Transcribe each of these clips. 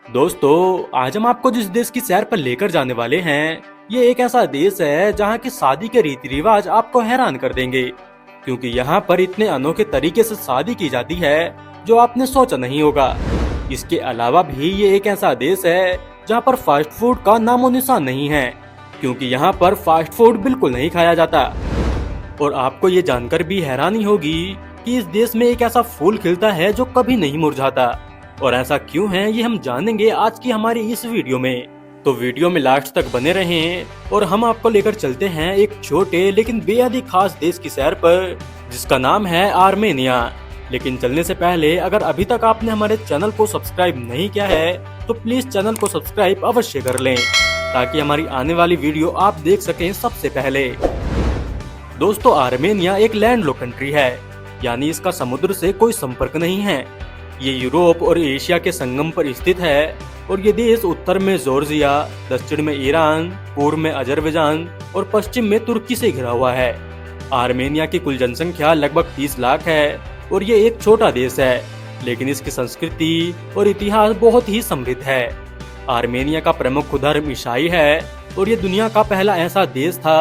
दोस्तों, आज हम आपको जिस देश की सैर पर लेकर जाने वाले हैं, ये एक ऐसा देश है जहाँ की शादी के रीति रिवाज आपको हैरान कर देंगे, क्योंकि यहाँ पर इतने अनोखे तरीके से शादी की जाती है जो आपने सोचा नहीं होगा। इसके अलावा भी ये एक ऐसा देश है जहाँ पर फास्ट फूड का नामो निशान नहीं है, क्योंकि यहाँ पर फास्ट फूड बिल्कुल नहीं खाया जाता। और आपको ये जानकर भी हैरानी होगी कि इस देश में एक ऐसा फूल खिलता है जो कभी नहीं मुरझाता। और ऐसा क्यों है ये हम जानेंगे आज की हमारी इस वीडियो में। तो वीडियो में लास्ट तक बने रहें और हम आपको लेकर चलते हैं एक छोटे लेकिन बेहद ही खास देश की सैर पर, जिसका नाम है आर्मेनिया। लेकिन चलने से पहले अगर अभी तक आपने हमारे चैनल को सब्सक्राइब नहीं किया है तो प्लीज चैनल को सब्सक्राइब अवश्य कर लें, ताकि हमारी आने वाली वीडियो आप देख सकें सबसे पहले। दोस्तों, आर्मेनिया एक लैंडलॉक कंट्री है, यानी इसका समुद्र से कोई संपर्क नहीं है। ये यूरोप और एशिया के संगम पर स्थित है और ये देश उत्तर में जॉर्जिया, दक्षिण में ईरान, पूर्व में अजरबैजान और पश्चिम में तुर्की से घिरा हुआ है। आर्मेनिया की कुल जनसंख्या लगभग 30 लाख है और ये एक छोटा देश है, लेकिन इसकी संस्कृति और इतिहास बहुत ही समृद्ध है। आर्मेनिया का प्रमुख धर्म ईसाई है और ये दुनिया का पहला ऐसा देश था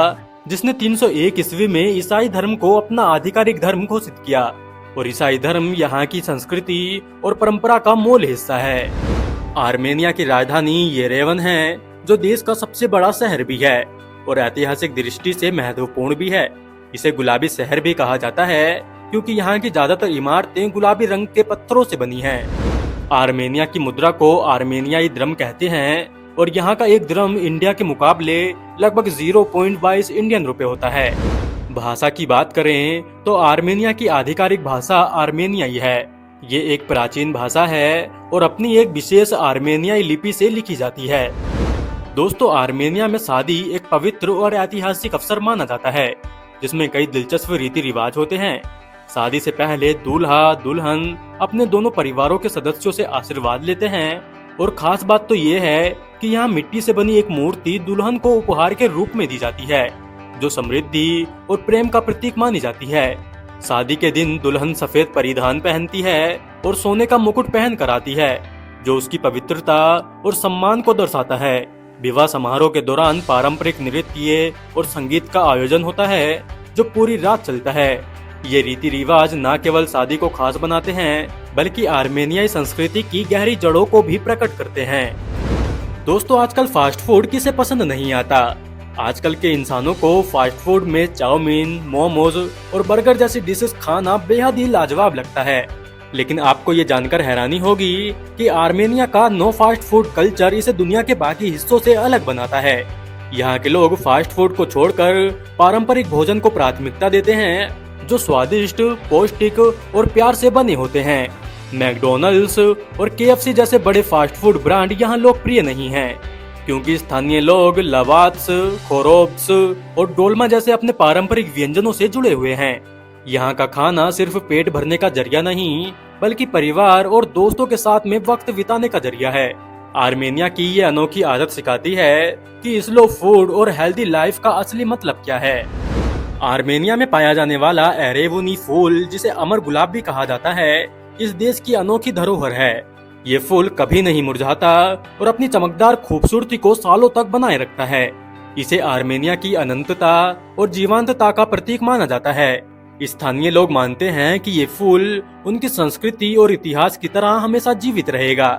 जिसने 301 ईस्वी में ईसाई धर्म को अपना आधिकारिक धर्म घोषित किया। और ईसाई धर्म यहाँ की संस्कृति और परंपरा का मूल हिस्सा है। आर्मेनिया की राजधानी येरेवन है, जो देश का सबसे बड़ा शहर भी है और ऐतिहासिक दृष्टि से महत्वपूर्ण भी है। इसे गुलाबी शहर भी कहा जाता है, क्योंकि यहाँ की ज्यादातर इमारतें गुलाबी रंग के पत्थरों से बनी हैं। आर्मेनिया की मुद्रा को आर्मेनियाई द्रम कहते हैं और यहाँ का एक द्रम इंडिया के मुकाबले लगभग 0.22 इंडियन रुपए होता है। भाषा की बात करें तो आर्मेनिया की आधिकारिक भाषा आर्मेनियाई है। ये एक प्राचीन भाषा है और अपनी एक विशेष आर्मेनियाई लिपि से लिखी जाती है। दोस्तों, आर्मेनिया में शादी एक पवित्र और ऐतिहासिक अवसर माना जाता है, जिसमें कई दिलचस्प रीति रिवाज होते हैं। शादी से पहले दूल्हा दुल्हन अपने दोनों परिवारों के सदस्यों से आशीर्वाद लेते हैं और खास बात तो ये है कि यहाँ मिट्टी से बनी एक मूर्ति दुल्हन को उपहार के रूप में दी जाती है, जो समृद्धि और प्रेम का प्रतीक मानी जाती है। शादी के दिन दुल्हन सफेद परिधान पहनती है और सोने का मुकुट पहन कर आती है, जो उसकी पवित्रता और सम्मान को दर्शाता है। विवाह समारोह के दौरान पारंपरिक नृत्य और संगीत का आयोजन होता है, जो पूरी रात चलता है। ये रीति रिवाज न केवल शादी को खास बनाते हैं, बल्कि आर्मेनियाई संस्कृति की गहरी जड़ों को भी प्रकट करते हैं। दोस्तों, आजकल फास्ट फूड किसे पसंद नहीं आता। आजकल के इंसानों को फास्ट फूड में चाउमीन, मोमोज और बर्गर जैसी डिशेस खाना बेहद ही लाजवाब लगता है। लेकिन आपको ये जानकर हैरानी होगी कि आर्मेनिया का नो फास्ट फूड कल्चर इसे दुनिया के बाकी हिस्सों से अलग बनाता है। यहाँ के लोग फास्ट फूड को छोड़कर पारंपरिक भोजन को प्राथमिकता देते हैं, जो स्वादिष्ट, पौष्टिक और प्यार से बने होते हैं। मैकडोनल्ड्स और KFC जैसे बड़े फास्ट फूड ब्रांड यहाँ लोकप्रिय नहीं हैं, क्योंकि स्थानीय लोग लवात्स, खोरोब्स और डोलमा जैसे अपने पारंपरिक व्यंजनों से जुड़े हुए हैं। यहाँ का खाना सिर्फ पेट भरने का जरिया नहीं, बल्कि परिवार और दोस्तों के साथ में वक्त बिताने का जरिया है। आर्मेनिया की ये अनोखी आदत सिखाती है कि स्लो फूड और हेल्दी लाइफ का असली मतलब क्या है। आर्मेनिया में पाया जाने वाला एरेवुनी फूल, जिसे अमर गुलाब भी कहा जाता है, इस देश की अनोखी धरोहर है। ये फूल कभी नहीं मुरझाता और अपनी चमकदार खूबसूरती को सालों तक बनाए रखता है। इसे आर्मेनिया की अनंतता और जीवंतता का प्रतीक माना जाता है। स्थानीय लोग मानते हैं कि ये फूल उनकी संस्कृति और इतिहास की तरह हमेशा जीवित रहेगा।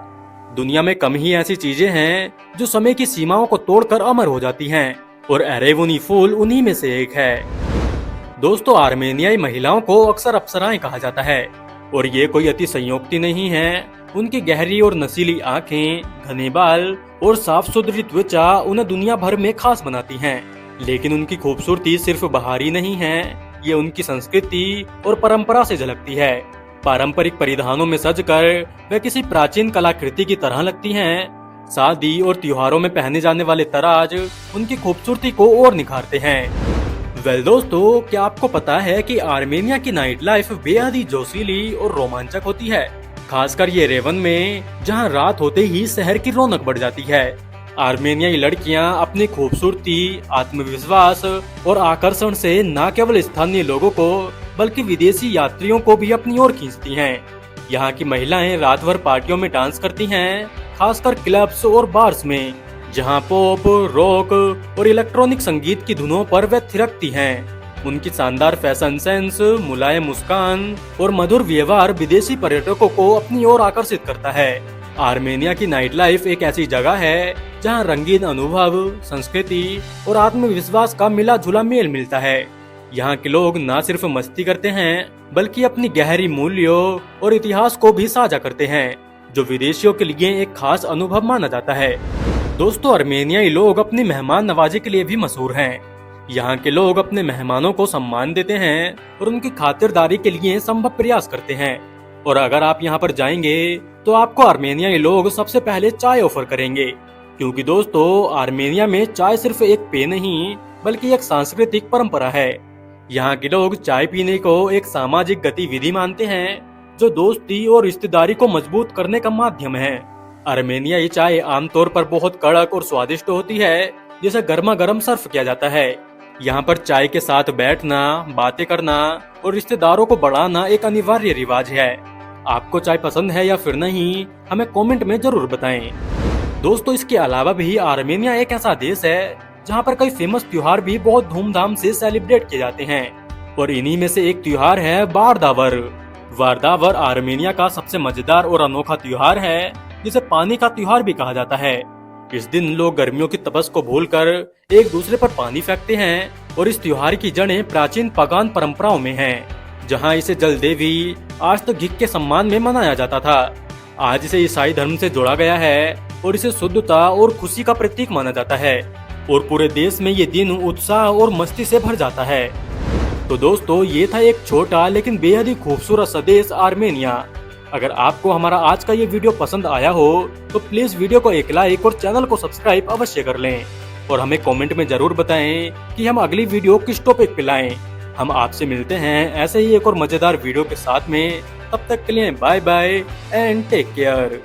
दुनिया में कम ही ऐसी चीजें हैं जो समय की सीमाओं को तोड़कर अमर हो जाती हैं, और एरेवुनी फूल उन्हीं में से एक है। दोस्तों, आर्मेनियाई महिलाओं को अक्सर अप्सराएं कहा जाता है, और ये कोई अतिशयोक्ति नहीं है। उनकी गहरी और नशीली आंखें, घने बाल और साफ सुथरी त्वचा उन्हें दुनिया भर में खास बनाती हैं। लेकिन उनकी खूबसूरती सिर्फ बाहरी नहीं है, ये उनकी संस्कृति और परंपरा से झलकती है। पारंपरिक परिधानों में सजकर वे किसी प्राचीन कलाकृति की तरह लगती हैं। शादी और त्योहारों में पहने जाने वाले तराज उनकी खूबसूरती को और निखारते हैं। दोस्तों, क्या आपको पता है कि आर्मेनिया की नाइट लाइफ बेहद ही जोशीली और रोमांचक होती है, खासकर ये रेवन में, जहां रात होते ही शहर की रौनक बढ़ जाती है। आर्मेनियाई लड़कियां अपनी खूबसूरती, आत्मविश्वास और आकर्षण से न केवल स्थानीय लोगों को बल्कि विदेशी यात्रियों को भी अपनी ओर खींचती हैं। यहाँ की महिलाएं रात भर पार्टियों में डांस करती हैं, खासकर क्लब्स और बार्स में, जहाँ पॉप, रॉक और इलेक्ट्रॉनिक संगीत की धुनों पर वे थिरकती हैं। उनकी शानदार फैशन सेंस, मुलायम मुस्कान और मधुर व्यवहार विदेशी पर्यटकों को अपनी ओर आकर्षित करता है। आर्मेनिया की नाइट लाइफ एक ऐसी जगह है जहां रंगीन अनुभव, संस्कृति और आत्मविश्वास का मिला जुला मेल मिलता है। यहाँ के लोग न सिर्फ मस्ती करते हैं, बल्कि अपनी गहरी मूल्यों और इतिहास को भी साझा करते हैं, जो विदेशियों के लिए एक खास अनुभव माना जाता है। दोस्तों, आर्मेनियाई लोग अपनी मेहमान नवाजी के लिए भी मशहूर हैं। यहाँ के लोग अपने मेहमानों को सम्मान देते हैं और उनकी खातिरदारी के लिए संभव प्रयास करते हैं। और अगर आप यहाँ पर जाएंगे तो आपको आर्मेनियाई लोग सबसे पहले चाय ऑफर करेंगे, क्योंकि दोस्तों आर्मेनिया में चाय सिर्फ एक पेय नहीं बल्कि एक सांस्कृतिक परंपरा है। यहाँ के लोग चाय पीने को एक सामाजिक गतिविधि मानते हैं, जो दोस्ती और रिश्तेदारी को मजबूत करने का माध्यम है। आर्मेनियाई चाय आमतौर पर बहुत कड़क और स्वादिष्ट होती है, जिसे गर्मा गर्म सर्व किया जाता है। यहाँ पर चाय के साथ बैठना, बातें करना और रिश्तेदारों को बढ़ाना एक अनिवार्य रिवाज है। आपको चाय पसंद है या फिर नहीं, हमें कमेंट में जरूर बताएं। दोस्तों, इसके अलावा भी आर्मेनिया एक ऐसा देश है जहाँ पर कई फेमस त्योहार भी बहुत धूमधाम से सेलिब्रेट किए जाते हैं, और इन्हीं में से एक त्योहार है बारदावर। बारदावर आर्मेनिया का सबसे मजेदार और अनोखा त्योहार है, जिसे पानी का त्योहार भी कहा जाता है। इस दिन लोग गर्मियों की तपस को भूलकर एक दूसरे पर पानी फेंकते हैं, और इस त्योहार की जड़ें प्राचीन पगान परंपराओं में हैं, जहां इसे जल देवी आस्तगिक के सम्मान में मनाया जाता था। आज इसे ईसाई धर्म से जोड़ा गया है और इसे शुद्धता और खुशी का प्रतीक माना जाता है, और पूरे देश में ये दिन उत्साह और मस्ती से भर जाता है। तो दोस्तों, ये था एक छोटा लेकिन बेहद ही खूबसूरत सा देश आर्मेनिया। अगर आपको हमारा आज का ये वीडियो पसंद आया हो तो प्लीज वीडियो को एक लाइक और चैनल को सब्सक्राइब अवश्य कर लें, और हमें कमेंट में जरूर बताएं कि हम अगली वीडियो किस टॉपिक पे लाएं। हम आपसे मिलते हैं ऐसे ही एक और मजेदार वीडियो के साथ में। तब तक के लिए bye bye and take care.